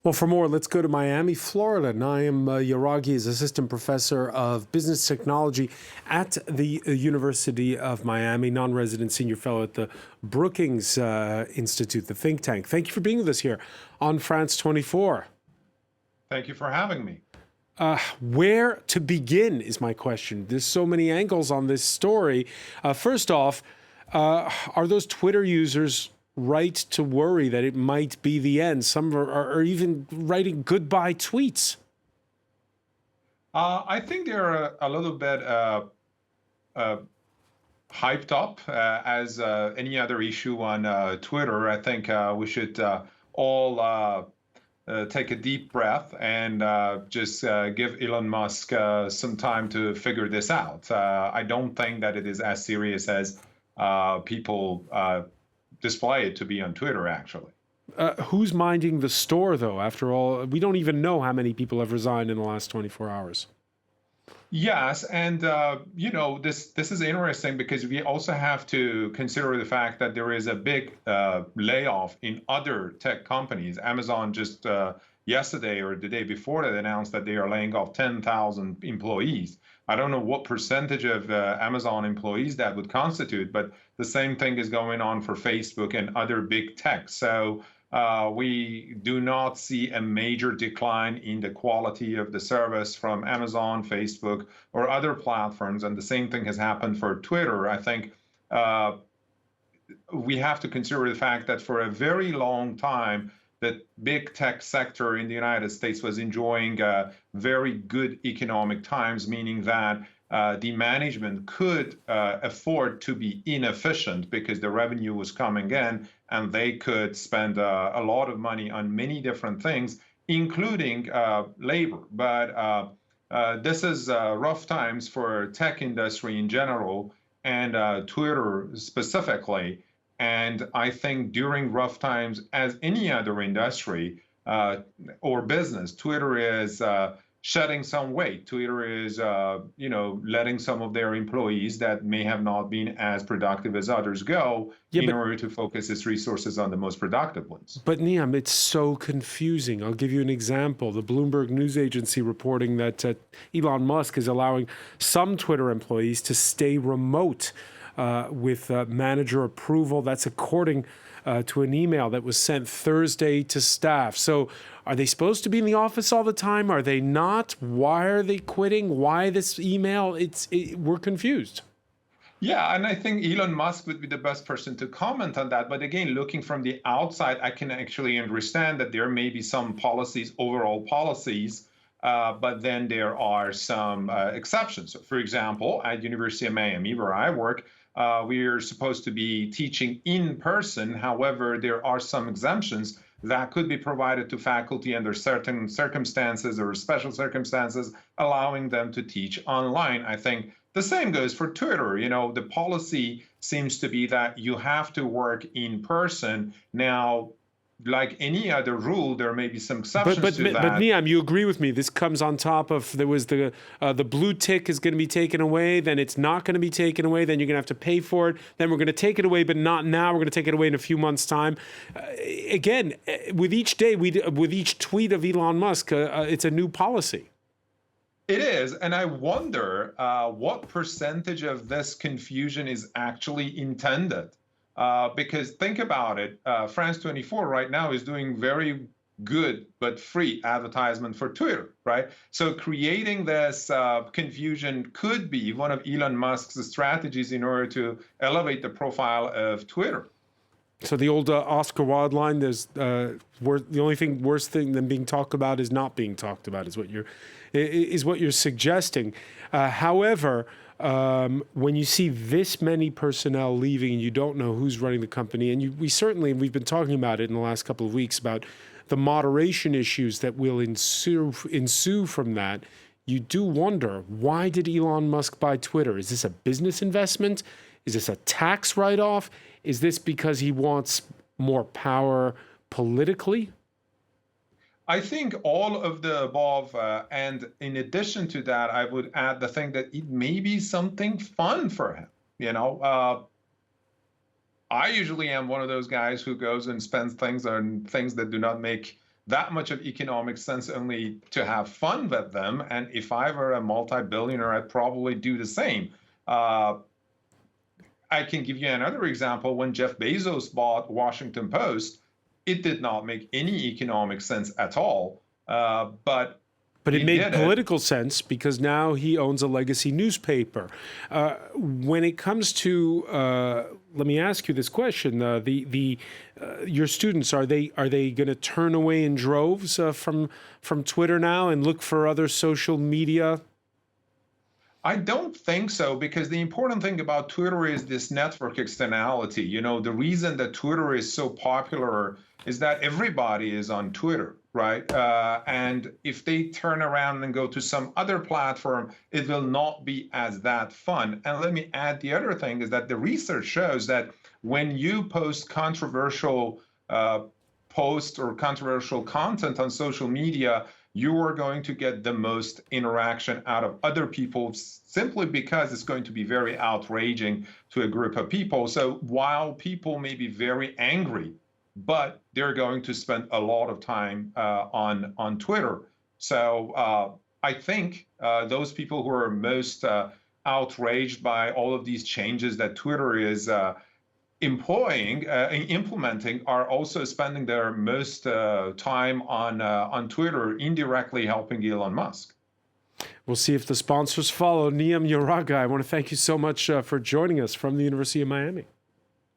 Well, for more, let's go to Miami, Florida. Naim Yaragi is assistant professor of business technology at the University of Miami, non-resident senior fellow at the Brookings Institute, the think tank. Thank you for being with us here on France 24. Thank you for having me. Where to begin is my question. There's so many angles on this story. First off, are those Twitter users right to worry that it might be the end? Some are even writing goodbye tweets. I think they're a little bit hyped up as any other issue on Twitter. I think we should all take a deep breath and just give Elon Musk some time to figure this out. I don't think that it is as serious as people display it to be on Twitter, actually. Who's minding the store, though? After all, we don't even know how many people have resigned in the last 24 hours. Yes, and this is interesting because we also have to consider the fact that there is a big layoff in other tech companies. Amazon just yesterday or the day before that announced that they are laying off 10,000 employees. I don't know what percentage of Amazon employees that would constitute, but the same thing is going on for Facebook and other big tech. So we do not see a major decline in the quality of the service from Amazon, Facebook, or other platforms. And the same thing has happened for Twitter. I think we have to consider the fact that for a very long time, the big tech sector in the United States was enjoying very good economic times, meaning that the management could afford to be inefficient because the revenue was coming in and they could spend a lot of money on many different things, including labor. But this is rough times for tech industry in general and Twitter specifically. And I think during rough times, as any other industry or business, Twitter is shedding some weight. Twitter is, letting some of their employees that may have not been as productive as others go Yeah, in but order to focus its resources on the most productive ones. Niam, it's so confusing. I'll give you an example. The Bloomberg news agency reporting that Elon Musk is allowing some Twitter employees to stay remote with manager approval. That's according to an email that was sent Thursday to staff. So are they supposed to be in the office all the time? Are they not? Why are they quitting? Why this email? We're confused. Yeah, and I think Elon Musk would be the best person to comment on that. But again, looking from the outside, I can actually understand that there may be some policies, overall policies, but then there are some exceptions. So for example, at University of Miami, where I work, we are supposed to be teaching in person. However, there are some exemptions that could be provided to faculty under certain circumstances or special circumstances, allowing them to teach online. I think the same goes for Twitter. The policy seems to be that you have to work in person. Now, like any other rule, there may be some exceptions to But that. Niam, you agree with me? This comes on top of there was the blue tick is going to be taken away, then it's not going to be taken away, then you're going to have to pay for it, then we're going to take it away, but not now. We're going to take it away in a few months' time. Again, with each day, with each tweet of Elon Musk, it's a new policy. It is, and I wonder what percentage of this confusion is actually intended. Because think about it, France 24 right now is doing very good but free advertisement for Twitter, right? So creating this confusion could be one of Elon Musk's strategies in order to elevate the profile of Twitter. So the old Oscar Wilde line: "There's the only thing worse thing than being talked about is not being talked about," is what you're suggesting. However, when you see this many personnel leaving and you don't know who's running the company, and we've been talking about it in the last couple of weeks about the moderation issues that will ensue from that, you do wonder, why did Elon Musk buy Twitter? Is this a business investment? Is this a tax write-off? Is this because he wants more power politically? I think all of the above, and in addition to that, I would add the thing that it may be something fun for him. I usually am one of those guys who goes and spends things on things that do not make that much of economic sense only to have fun with them. And if I were a multi-billionaire, I'd probably do the same. I can give you another example. When Jeff Bezos bought Washington Post, it did not make any economic sense at all. But it made political sense because now he owns a legacy newspaper. When it comes to, let me ask you this question: your students, are they going to turn away in droves from Twitter now and look for other social media? I don't think so, because the important thing about Twitter is this network externality. You know, the reason that Twitter is so popular is that everybody is on Twitter, right? And if they turn around and go to some other platform, it will not be as that fun. And let me add, the other thing is that the research shows that when you post controversial posts or controversial content on social media, you are going to get the most interaction out of other people, simply because it's going to be very outraging to a group of people. So while people may be very angry, but they're going to spend a lot of time on Twitter. So I think those people who are most outraged by all of these changes that Twitter is implementing are also spending their most time on Twitter, indirectly helping Elon Musk. We'll see if the sponsors follow. Niyam Uraga, I want to thank you so much for joining us from the University of Miami.